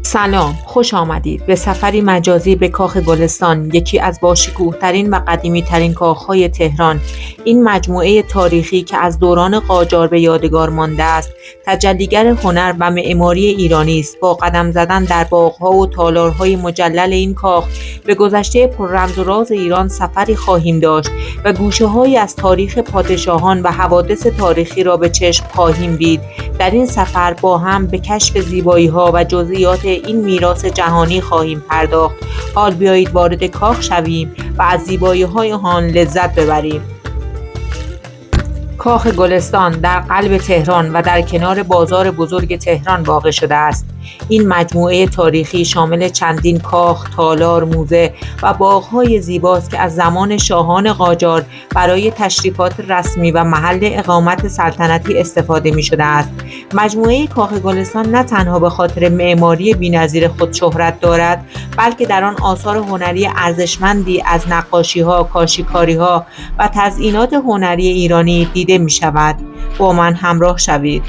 سلام، خوش آمدید به سفری مجازی به کاخ گلستان، یکی از باشکوه‌ترین و قدیمی‌ترین کاخ‌های تهران. این مجموعه تاریخی که از دوران قاجار به یادگار مانده است، تجلیگر هنر و معماری ایرانی است. با قدم زدن در باغ‌ها و تالارهای مجلل این کاخ، به گذشته پر رمز و راز ایران سفری خواهیم داشت و گوشه‌هایی از تاریخ پادشاهان و حوادث تاریخی را به چشم خواهیم دید. در این سفر با هم به کشف زیبایی‌ها و جزئیات این میراث جهانی خواهیم پرداخت. حال بیایید وارد کاخ شویم و از زیبایی‌های آن لذت ببریم. کاخ گلستان در قلب تهران و در کنار بازار بزرگ تهران واقع شده است. این مجموعه تاریخی شامل چندین کاخ، تالار، موزه و باغ‌های زیباست که از زمان شاهان قاجار برای تشریفات رسمی و محل اقامت سلطنتی استفاده می‌شده است. مجموعه کاخ گلستان نه تنها به خاطر معماری بی‌نظیر خود شهرت دارد، بلکه در آن آثار هنری ارزشمندی از نقاشی‌ها، کاشی‌کاری‌ها و تزئینات هنری ایرانی دیده می‌شود. با من همراه شوید.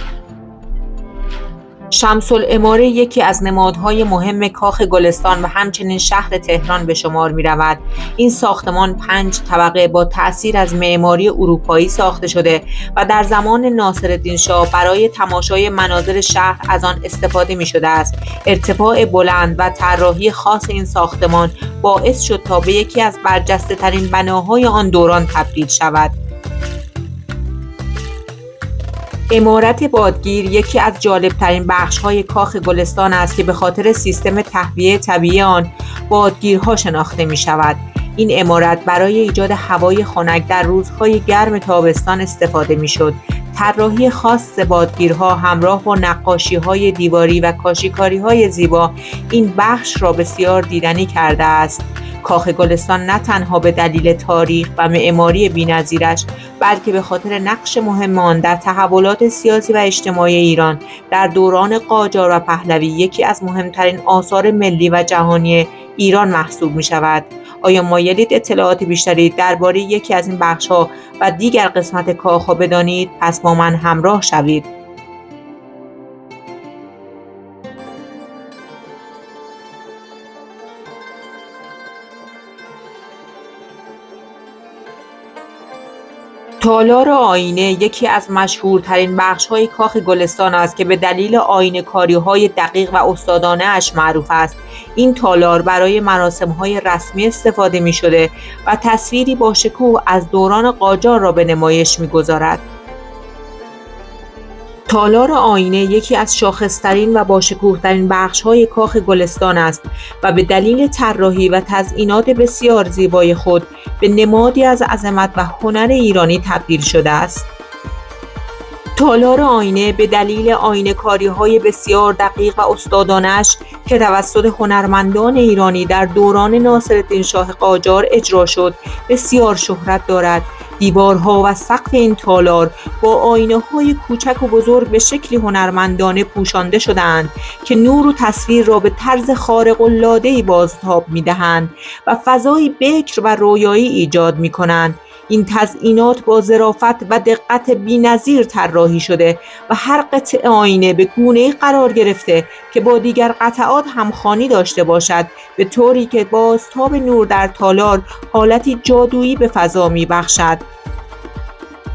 شمس‌العماره یکی از نمادهای مهم کاخ گلستان و همچنین شهر تهران به شمار می‌رود. این ساختمان 5 طبقه با تأثیر از معماری اروپایی ساخته شده و در زمان ناصرالدین شاه برای تماشای مناظر شهر از آن استفاده می‌شده است. ارتفاع بلند و طراحی خاص این ساختمان باعث شد تا به یکی از برجسته‌ترین بناهای آن دوران تبدیل شود. عمارت بادگیر یکی از جالبترین بخش‌های کاخ گلستان است که به خاطر سیستم تهویه طبیعی آن بادگیرها شناخته می‌شود. این عمارت برای ایجاد هوای خنک در روزهای گرم تابستان استفاده می‌شد. طراحی خاص بادگیرها همراه با نقاشی‌های دیواری و کاشی‌کاری‌های زیبا این بخش را بسیار دیدنی کرده است. کاخ گلستان نه تنها به دلیل تاریخ و معماری بی‌نظیرش، بلکه به خاطر نقش مهم آن در تحولات سیاسی و اجتماعی ایران در دوران قاجار و پهلوی یکی از مهمترین آثار ملی و جهانی ایران محسوب می شود. آیا مایلید اطلاعات بیشتری درباره یکی از این بخش‌ها و دیگر قسمت کاخ بدانید؟ پس با من همراه شوید. تالار آینه یکی از مشهورترین بخش‌های کاخ گلستان است که به دلیل آینه‌کاری‌های دقیق و استادانه اش معروف است. این تالار برای مراسم‌های رسمی استفاده می‌شده و تصویری با شکوه از دوران قاجار را به نمایش می‌گذارد. تالار آینه یکی از شاخص‌ترین و باشکوه‌ترین بخش‌های کاخ گلستان است و به دلیل طراحی و تزئینات بسیار زیبای خود به نمادی از عظمت و هنر ایرانی تبدیل شده است. تالار آینه به دلیل آینه‌کاری‌های بسیار دقیق و استادانه‌اش که توسط هنرمندان ایرانی در دوران ناصرالدین شاه قاجار اجرا شد، بسیار شهرت دارد. دیوارها و سقف این تالار با آینه‌های کوچک و بزرگ به شکلی هنرمندانه پوشانده شده‌اند که نور و تصویر را به طرز خارق‌العاده‌ای بازتاب می‌دهند و فضایی بکر و رویایی ایجاد می‌کنند. این تزئینات با ظرافت و دقت بی‌نظیر طراحی شده و هر قطعه آینه به گونه‌ای قرار گرفته که با دیگر قطعات همخوانی داشته باشد، به طوری که بازتاب نور در تالار حالتی جادویی به فضا می‌بخشد.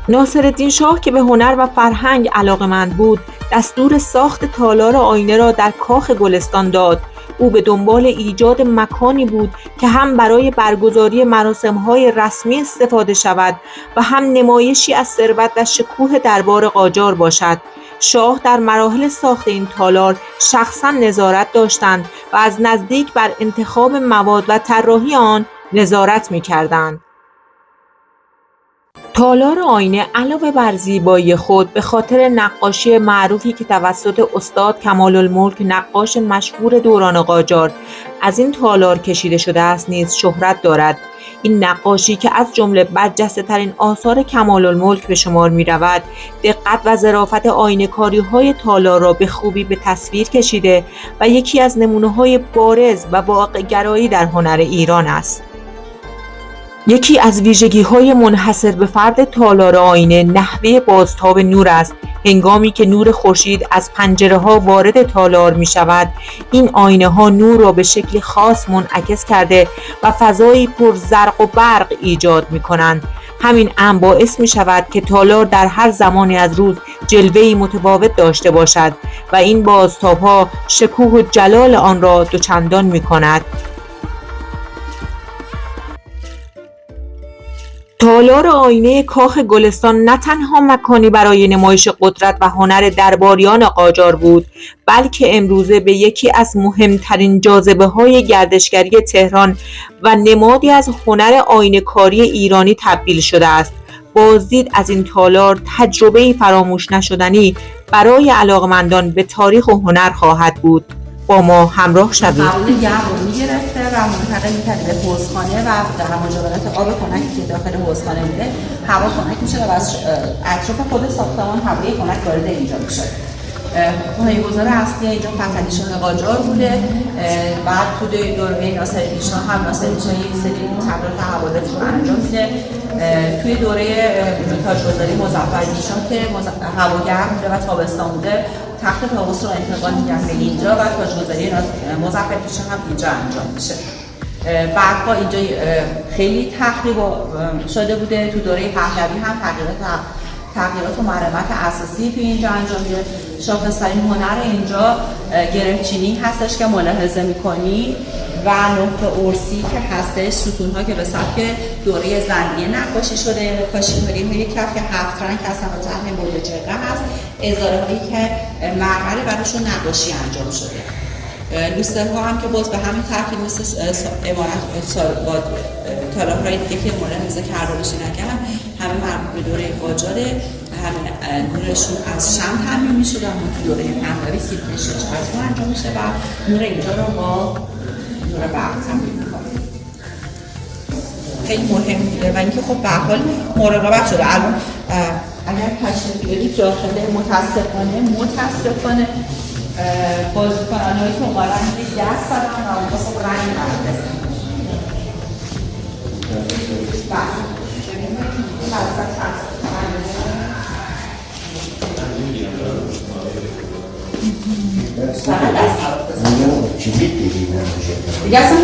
ناصرالدین شاه که به هنر و فرهنگ علاقه‌مند بود، دستور ساخت تالار آینه را در کاخ گلستان داد. او به دنبال ایجاد مکانی بود که هم برای برگزاری مراسم‌های رسمی استفاده شود و هم نمایشی از ثروت و شکوه دربار قاجار باشد. شاه در مراحل ساخت این تالار شخصاً نظارت داشتند و از نزدیک بر انتخاب مواد و طراحی آن نظارت می‌کردند. تالار آینه علاوه بر زیبایی خود به خاطر نقاشی معروفی که توسط استاد کمال‌الملک نقاش مشهور دوران قاجار از این تالار کشیده شده است نیز شهرت دارد. این نقاشی که از جمله برجسته‌ترین آثار کمال‌الملک به شمار می‌رود، دقت و ظرافت آینه‌کاری‌های تالار را به خوبی به تصویر کشیده و یکی از نمونه‌های بارز و واقع‌گرایی در هنر ایران است. یکی از ویژگی‌های منحصر به فرد تالار آینه نحوه بازتاب نور است. هنگامی که نور خورشید از پنجره‌ها وارد تالار می‌شود، این آینه‌ها نور را به شکلی خاص منعکس کرده و فضایی پر زرق و برق ایجاد می‌کنند. همین امر باعث می‌شود که تالار در هر زمانی از روز جلوه‌ای متفاوت داشته باشد و این بازتاب‌ها شکوه و جلال آن را دوچندان می‌کند. تالار آینه کاخ گلستان نه تنها مکانی برای نمایش قدرت و هنر درباریان قاجار بود، بلکه امروزه به یکی از مهمترین جاذبه‌های گردشگری تهران و نمادی از هنر آینه‌کاری ایرانی تبدیل شده است. بازدید از این تالار تجربه‌ای فراموش نشدنی برای علاقه‌مندان به تاریخ و هنر خواهد بود. با ما همراه شوید. قبول گرم رو میگرفته و منتقل میکرده به حوضخانه و در مجاورت آب خنکی که داخل حوضخانه بوده هوا خنک میشه و از اطراف خود ساختمان هوای خنک وارد اینجا میشه. پایه‌گذار اصلی اینجا فتحعلی شاه قاجار بوده. بعد تو دوره ناصرالدین شاه هم ناصرالدین شاه یک سری تغییرات حوادث رو انجام میده. توی دوره تاج‌گذاری مظفرالدین شاه که هوا گرم بوده و تابستان بوده، تخت طاووس رو انتقال میدن به اینجا و تاج‌گذاری مظفرالدین شاه هم اینجا انجام میشه. بعدها اینجا خیلی تخریب شده بوده. تو دوره پهلوی هم تغییرات و مرمت اساسی توی اینجا انجام میده. شاخص‌ترین هنر اینجا گره‌چینی هستش که ملاحظه می‌کنی و نقطه ارسی که هستش، ستون‌ها که به سبک دوره زندیه نقاشی شده، کاشی‌کاری‌های کف که 7 رنگ هستن و طرح مد جرقه هست، ازاره‌هایی که مرمر براشون نقاشی انجام شده. لوسترها هم که باز به همین ترتیب مثل امارت تالارهای دیگه که ملاحظه کرده باشین نکردم، همه مربوط به دوره قاجاره، همه نورشون از شمع تامین میشه و تو دوره پهلوی سیب شجرت‌ها انجام میشه و نور اینجا رو با نور برق تامین میکنه. خیلی مهم بوده و اینکه خب به هر حال مراقبت شده. الان اگر تشریف بیارید داخل متاسفانه بازیکنان‌هایی که اومدن دست دادن و اونجا خب رنگ برده. دیگه اصلا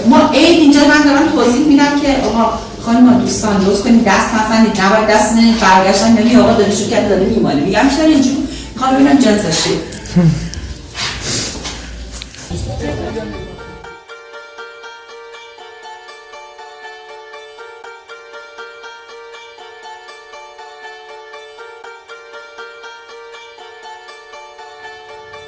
ما عید اینجا من دارم توضیح میدم که آقا خانم دوستان لطف کنید دست نزنید، نباید دست نزنید، برگشتن میگی آقا داره شو کرده داره میمونه. میگم چرا اینجوری؟ میخوام ببینم جنسشه.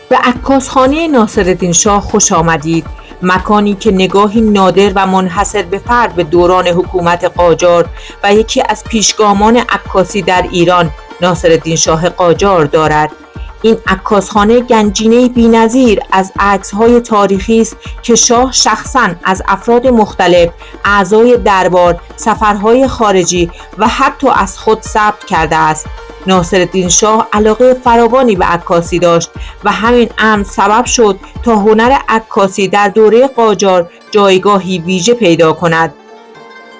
به عکاسخانه ناصرالدین شاه خوش آمدید. مکانی که نگاهی نادر و منحصر به فرد به دوران حکومت قاجار و یکی از پیشگامان عکاسی در ایران، ناصرالدین شاه قاجار دارد. این عکاسخانه گنجینه‌ای بی‌نظیر از عکس‌های تاریخی است که شاه شخصاً از افراد مختلف، اعضای دربار، سفرهای خارجی و حتی از خود ثبت کرده است. ناصرالدین شاه علاقه فراوانی به عکاسی داشت و همین امر سبب شد تا هنر عکاسی در دوره قاجار جایگاهی ویژه پیدا کند.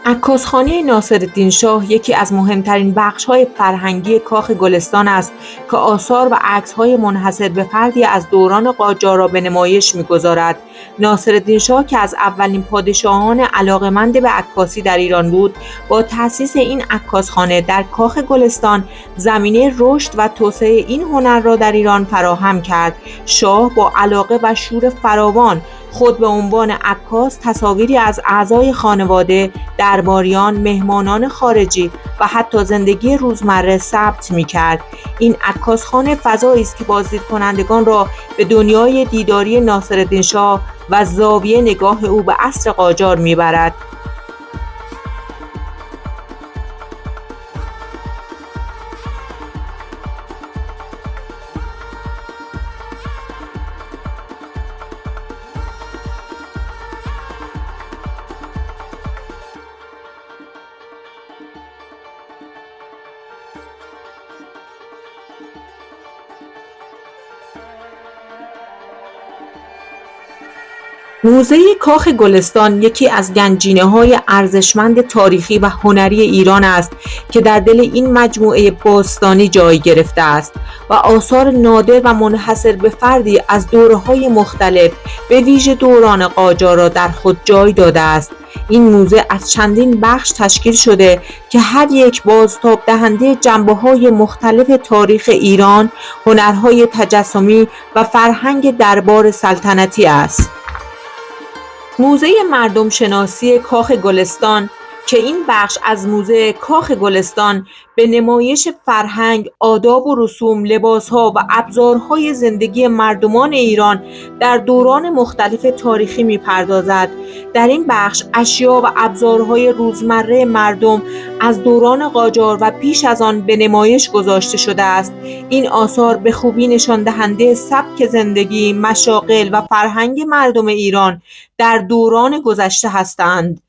عکاسخانه ناصرالدین شاه یکی از مهمترین بخش‌های فرهنگی کاخ گلستان است که آثار و عکس‌های منحصر به فردی از دوران قاجار را به نمایش می‌گذارد. ناصرالدین شاه که از اولین پادشاهان علاقه‌مند به عکاسی در ایران بود، با تأسیس این عکاسخانه در کاخ گلستان زمینه رشد و توسعه این هنر را در ایران فراهم کرد. شاه با علاقه و شور فراوان خود به عنوان عکاس تصاویری از اعضای خانواده، درباریان، مهمانان خارجی و حتی زندگی روزمره ثبت می‌کرد. این عکاسخانه فضایی است که بازدید کنندگان را به دنیای دیداری ناصرالدین شاه و زاویه نگاه او به عصر قاجار می‌برد. موزه کاخ گلستان یکی از گنجینه‌های ارزشمند تاریخی و هنری ایران است که در دل این مجموعه باستانی جای گرفته است و آثار نادر و منحصر به فردی از دوره‌های مختلف به ویژه دوران قاجار را در خود جای داده است. این موزه از چندین بخش تشکیل شده که هر یک بازتاب دهنده جنبه‌های مختلف تاریخ ایران، هنرهای تجسمی و فرهنگ دربار سلطنتی است. موزه مردم شناسی کاخ گلستان که این بخش از موزه کاخ گلستان به نمایش فرهنگ، آداب و رسوم، لباسها و ابزارهای زندگی مردمان ایران در دوران مختلف تاریخی می‌پردازد. در این بخش اشیا و ابزارهای روزمره مردم از دوران قاجار و پیش از آن به نمایش گذاشته شده است. این آثار به خوبی نشان دهنده سبک زندگی، مشاغل و فرهنگ مردم ایران در دوران گذشته هستند.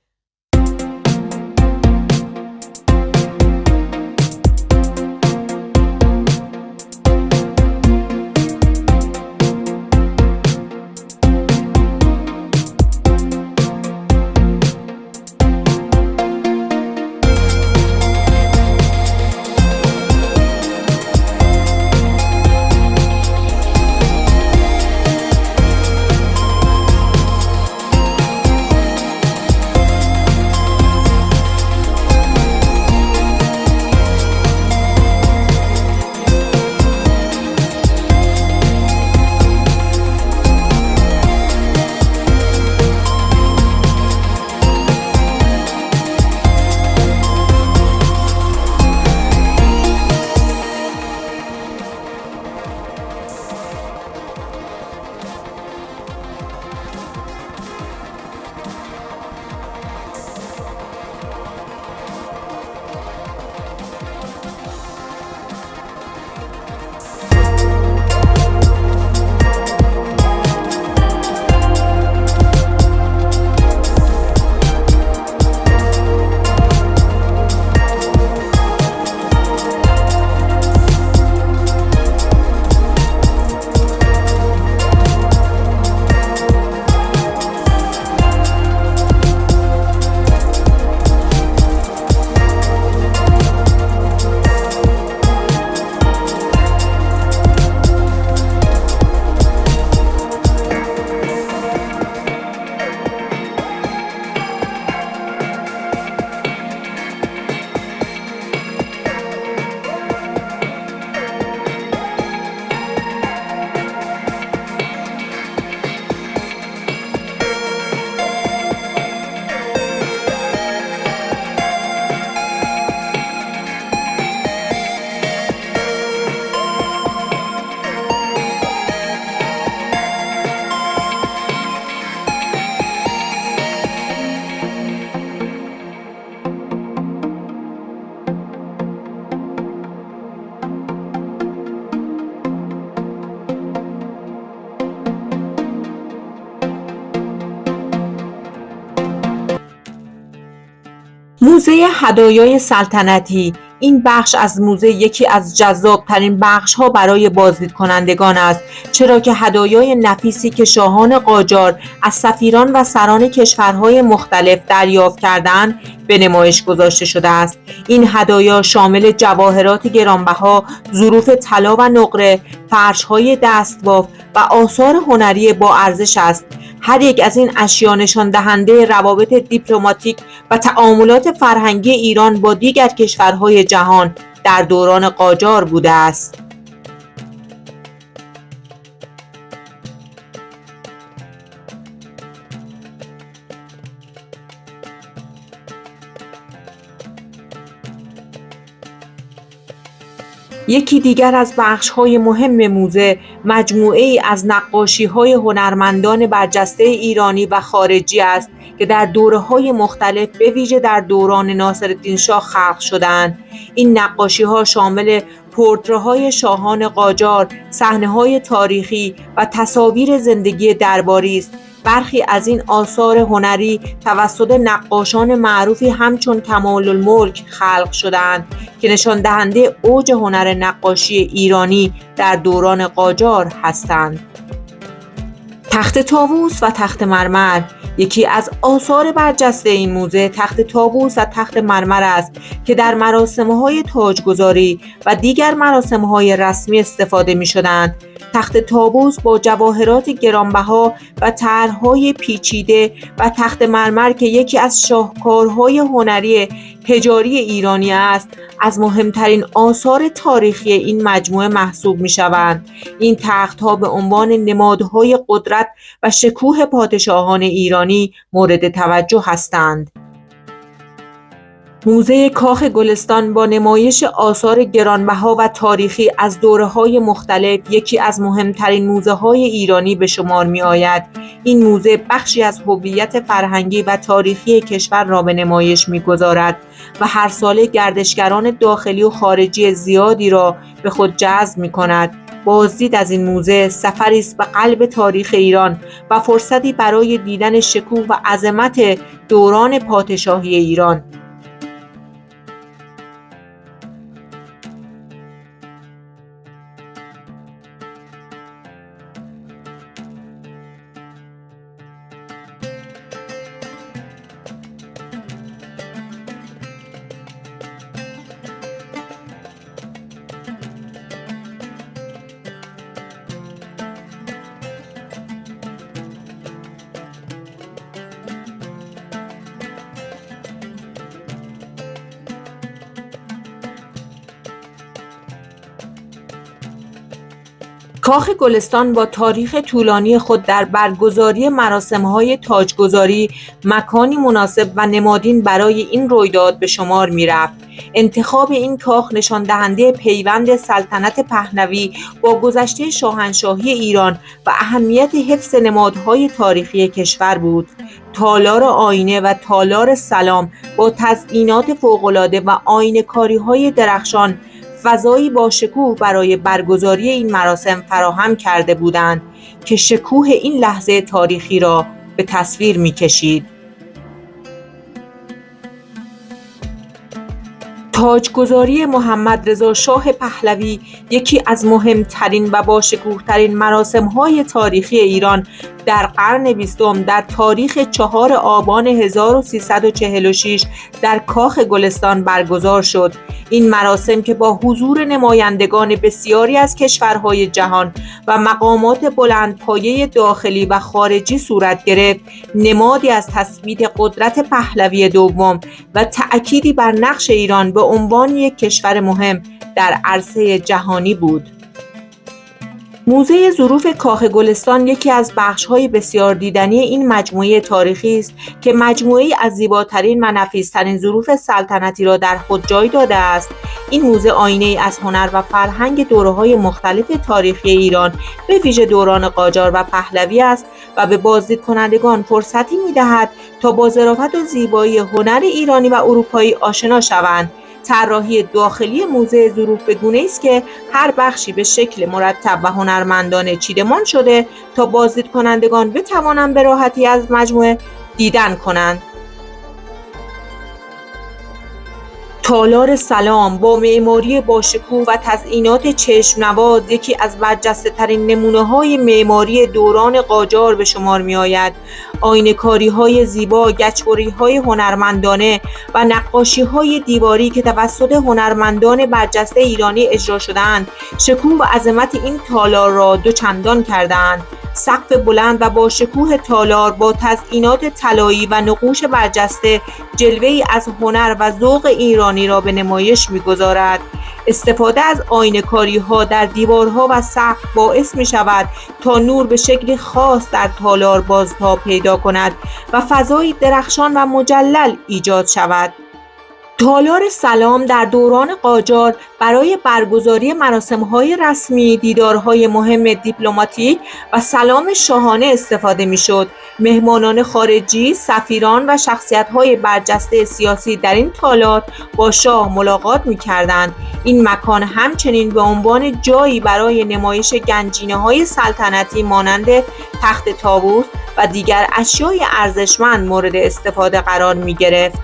موزه هدایای سلطنتی این بخش از موزه یکی از جذابترین بخش‌ها برای بازدید کنندگان است، چرا که هدایای نفیسی که شاهان قاجار از سفیران و سران کشورهای مختلف دریافت کردند به نمایش گذاشته شده است. این هدایا شامل جواهرات گرانبها، ظروف طلا و نقره، فرش‌های دستباف و آثار هنری با ارزش است. هر یک از این اشیا نشان دهنده روابط دیپلماتیک و تعاملات فرهنگی ایران با دیگر کشورهای جهان در دوران قاجار بوده است. یکی دیگر از بخش‌های مهم موزه مجموعه‌ای از نقاشی‌های هنرمندان برجسته ایرانی و خارجی است که در دوره‌های مختلف به ویژه در دوران ناصرالدین شاه خلق شدند. این نقاشی‌ها شامل پورتره‌های شاهان قاجار، صحنه‌های تاریخی و تصاویر زندگی درباری است. برخی از این آثار هنری توسط نقاشان معروفی همچون کمال الملک خلق شدند که نشان دهنده اوج هنر نقاشی ایرانی در دوران قاجار هستند. تخت طاووس و تخت مرمر. یکی از آثار برجسته این موزه تخت طاووس و تخت مرمر است که در مراسم‌های تاجگذاری و دیگر مراسم‌های رسمی استفاده می‌شدند. تخت طاووس با جواهرات گرانبها و طرح‌های پیچیده و تخت مرمر که یکی از شاهکارهای هنری حجاری ایرانی است، از مهمترین آثار تاریخی این مجموعه محسوب می‌شوند. این تخت‌ها به عنوان نمادهای قدرت و شکوه پادشاهان ایرانی مورد توجه هستند. موزه کاخ گلستان با نمایش آثار گرانبها و تاریخی از دوره‌های مختلف یکی از مهمترین موزه‌های ایرانی به شمار می‌آید. این موزه بخشی از هویت فرهنگی و تاریخی کشور را به نمایش می‌گذارد و هر ساله گردشگران داخلی و خارجی زیادی را به خود جذب می‌کند. بازدید از این موزه سفری است به قلب تاریخ ایران و فرصتی برای دیدن شکوه و عظمت دوران پادشاهی ایران. کاخ گلستان با تاریخ طولانی خود در برگزاری مراسم‌های تاجگذاری مکانی مناسب و نمادین برای این رویداد به شمار می‌رفت. انتخاب این کاخ نشان دهنده پیوند سلطنت پهلوی با گذشته شاهنشاهی ایران و اهمیت حفظ نمادهای تاریخی کشور بود. تالار آینه و تالار سلام با تزئینات فوق‌العاده و آینه‌کاری‌های درخشان فضایی با شکوه برای برگزاری این مراسم فراهم کرده بودند که شکوه این لحظه تاریخی را به تصویر می‌کشید. تاجگذاری محمد رضا شاه پهلوی یکی از مهمترین و باشکوه‌ترین مراسم‌های تاریخی ایران در قرن 20 در تاریخ 4 آبان 1346 در کاخ گلستان برگزار شد. این مراسم که با حضور نمایندگان بسیاری از کشورهای جهان و مقامات بلندپایه داخلی و خارجی صورت گرفت، نمادی از تثبیت قدرت پهلوی دوم و تأکیدی بر نقش ایران به عنوان یک کشور مهم در عرصه جهانی بود. موزه ظروف کاخ گلستان یکی از بخش‌های بسیار دیدنی این مجموعه تاریخی است که مجموعه‌ای از زیباترین و نفیس‌ترین ظروف سلطنتی را در خود جای داده است. این موزه آینه‌ای از هنر و فرهنگ دوره‌های مختلف تاریخی ایران به ویژه دوران قاجار و پهلوی است و به بازدید کنندگان فرصتی می‌دهد تا با ظرافت و زیبایی هنر ایرانی و اروپایی آشنا شوند. طراحی داخلی موزه ظروف به گونه‌ای است که هر بخشی به شکل مرتب و هنرمندانه چیدمان شده تا بازدید کنندگان بتوانند به راحتی از مجموعه دیدن کنند. تالار سلام با معماری باشکوه و تزئینات چشم‌نواز یکی از برجسته‌ترین نمونه‌های معماری دوران قاجار به شمار می‌آید. آینه‌کاری‌های زیبا، گچ‌بری‌های هنرمندانه و نقاشی‌های دیواری که توسط هنرمندان برجسته ایرانی اجرا شده‌اند، شکوه و عظمت این تالار را دوچندان کرده‌اند. سقف بلند و با شکوه تالار با تزئینات طلایی و نقوش برجسته جلوه‌ای از هنر و ذوق ایرانی را به نمایش می‌گذارد. استفاده از آینه‌کاری‌ها در دیوارها و سقف باعث می‌شود تا نور به شکلی خاص در تالار بازتاب پیدا کند و فضایی درخشان و مجلل ایجاد شود. تالار سلام در دوران قاجار برای برگزاری مراسم‌های رسمی، دیدارهای مهم دیپلماتیک و سلام شاهانه استفاده می‌شد. مهمانان خارجی، سفیران و شخصیت‌های برجسته سیاسی در این تالار با شاه ملاقات می‌کردند. این مکان همچنین به عنوان جایی برای نمایش گنجینه‌های سلطنتی مانند تخت طاووس و دیگر اشیای ارزشمند مورد استفاده قرار می‌گرفت.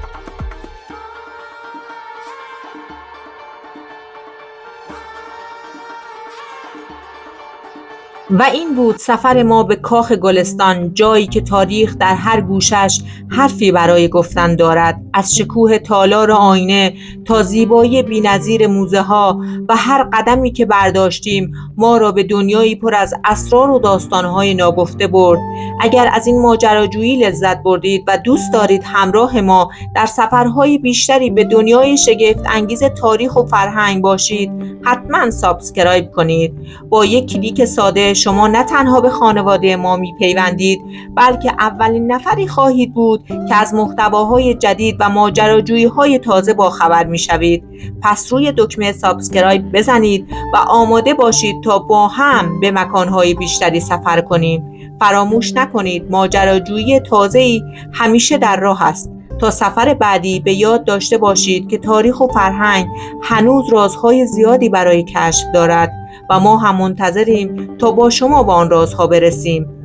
و این بود سفر ما به کاخ گلستان، جایی که تاریخ در هر گوشش حرفی برای گفتن دارد. از شکوه تالار آینه تا زیبایی بی‌نظیر موزه ها و هر قدمی که برداشتیم ما را به دنیایی پر از اسرار و داستان‌های ناگفته برد. اگر از این ماجراجویی لذت بردید و دوست دارید همراه ما در سفرهای بیشتری به دنیای شگفت انگیز تاریخ و فرهنگ باشید، حتما سابسکرایب کنید. با یک کلیک ساده شما نه تنها به خانواده ما میپیوندید، بلکه اولین نفری خواهید بود که از محتواهای جدید و ماجراجویی‌های تازه باخبر میشوید. پس روی دکمه سابسکرایب بزنید و آماده باشید تا با هم به مکانهای بیشتری سفر کنیم. فراموش نکنید ماجراجویی تازه‌ای همیشه در راه است. تا سفر بعدی به یاد داشته باشید که تاریخ و فرهنگ هنوز رازهای زیادی برای کشف دارد و ما هم منتظریم تا با شما به آن رازها برسیم.